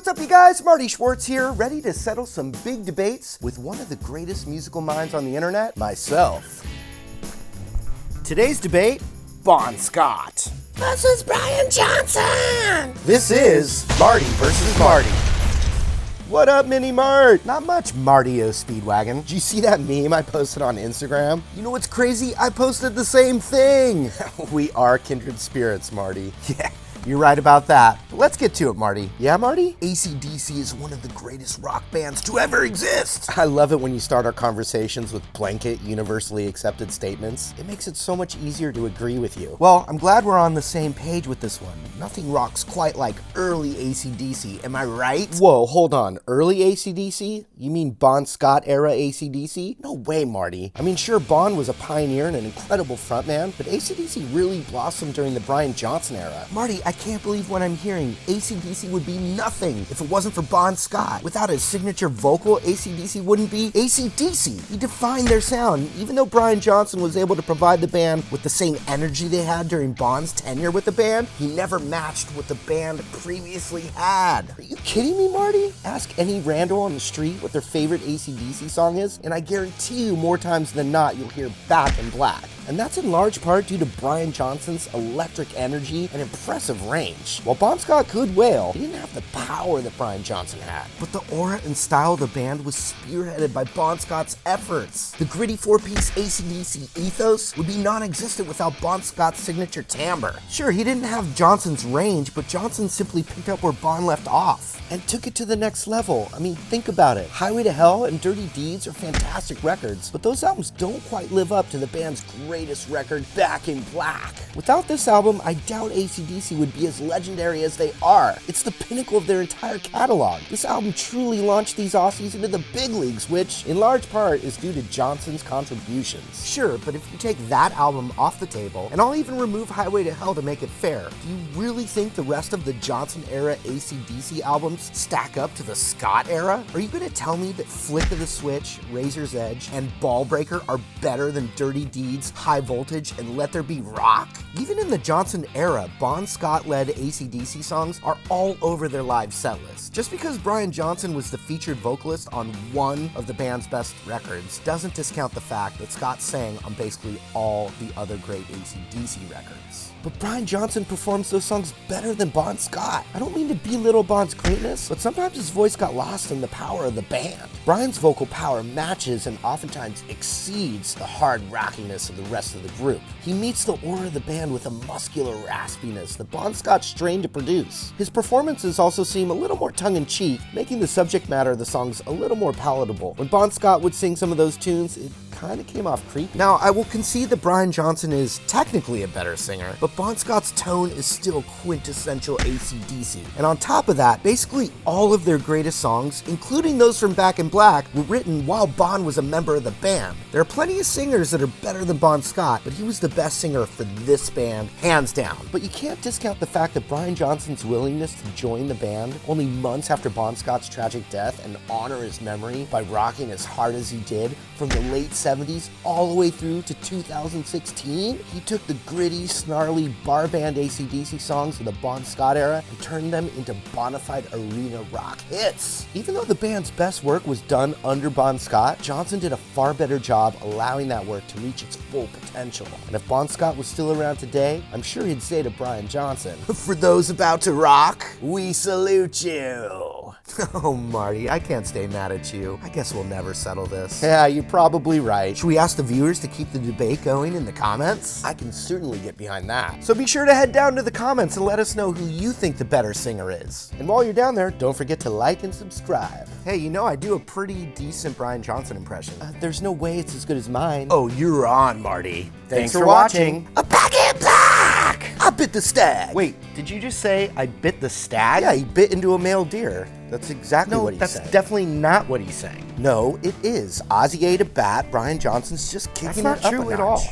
What's up, you guys? Marty Schwartz here, ready to settle some big debates with one of the greatest musical minds on the internet, myself. Today's debate, Bon Scott versus Brian Johnson. This is Marty versus Marty. What up, Mini Mart? Not much, Marty-o Speedwagon. Did you see that meme I posted on Instagram? You know what's crazy? I posted the same thing. We are kindred spirits, Marty. Yeah. You're right about that. But let's get to it, Marty. Yeah, Marty? AC/DC is one of the greatest rock bands to ever exist. I love it when you start our conversations with blanket, universally accepted statements. It makes it so much easier to agree with you. Well, I'm glad we're on the same page with this one. Nothing rocks quite like early AC/DC, am I right? Whoa, hold on. Early AC/DC? You mean Bon Scott era AC/DC? No way, Marty. I mean, sure, Bon was a pioneer and an incredible frontman, but AC/DC really blossomed during the Brian Johnson era. Marty, I can't believe what I'm hearing. AC/DC would be nothing if it wasn't for Bon Scott. Without his signature vocal, AC/DC wouldn't be AC/DC. He defined their sound. Even though Brian Johnson was able to provide the band with the same energy they had during Bon's tenure with the band, he never matched what the band previously had. Are you kidding me, Marty? Ask any Randall on the street what their favorite AC/DC song is, and I guarantee you more times than not you'll hear Back in Black. And that's in large part due to Brian Johnson's electric energy and impressive range. While Bon Scott could wail, he didn't have the power that Brian Johnson had. But the aura and style of the band was spearheaded by Bon Scott's efforts. The gritty four-piece AC/DC ethos would be non-existent without Bon Scott's signature timbre. Sure, he didn't have Johnson's range, but Johnson simply picked up where Bon left off and took it to the next level. I mean, think about it. Highway to Hell and Dirty Deeds are fantastic records, but those albums don't quite live up to the band's greatest record, Back in Black. Without this album, I doubt AC/DC would be as legendary as they are. It's the pinnacle of their entire catalog. This album truly launched these Aussies into the big leagues, which, in large part, is due to Johnson's contributions. Sure, but if you take that album off the table, and I'll even remove Highway to Hell to make it fair, do you really think the rest of the Johnson-era AC/DC albums stack up to the Scott era? Are you gonna tell me that Flick of the Switch, Razor's Edge, and Ball Breaker are better than Dirty Deeds, High Voltage, and Let There Be Rock? Even in the Johnson era, Bon Scott-led AC/DC songs are all over their live set list. Just because Brian Johnson was the featured vocalist on one of the band's best records doesn't discount the fact that Scott sang on basically all the other great AC/DC records. But Brian Johnson performs those songs better than Bon Scott. I don't mean to belittle Bon's greatness, but sometimes his voice got lost in the power of the band. Brian's vocal power matches and oftentimes exceeds the hard rockiness of the rest of the group. He meets the aura of the band with a muscular raspiness that Bon Scott strained to produce. His performances also seem a little more tongue-in-cheek, making the subject matter of the songs a little more palatable. When Bon Scott would sing some of those tunes, it kind of came off creepy. Now, I will concede that Brian Johnson is technically a better singer, but Bon Scott's tone is still quintessential AC/DC. And on top of that, basically all of their greatest songs, including those from Back in Black, were written while Bon was a member of the band. There are plenty of singers that are better than Bon Scott, but he was the best singer for this band, hands down. But you can't discount the fact that Brian Johnson's willingness to join the band only months after Bon Scott's tragic death and honor his memory by rocking as hard as he did from the late 70s all the way through to 2016. He took the gritty, snarly bar band AC/DC songs of the Bon Scott era and turned them into bona fide arena rock hits. Even though the band's best work was done under Bon Scott, Johnson did a far better job allowing that work to reach its full potential. And if Bon Scott was still around today, I'm sure he'd say to Brian Johnson, "For those about to rock, we salute you." Oh, Marty, I can't stay mad at you. I guess we'll never settle this. Yeah, you're probably right. Should we ask the viewers to keep the debate going in the comments? I can certainly get behind that. So be sure to head down to the comments and let us know who you think the better singer is. And while you're down there, don't forget to like and subscribe. Hey, you know I do a pretty decent Brian Johnson impression. There's no way it's as good as mine. Oh, you're on, Marty. Thanks for watching. A Back in Black! I bit the stag. Wait, did you just say I bit the stag? Yeah, he bit into a male deer. That's exactly what he said. No, that's definitely not what he's saying. No, it is. Ozzy ate a bat. Brian Johnson's just kicking it up a notch. That's not true at all.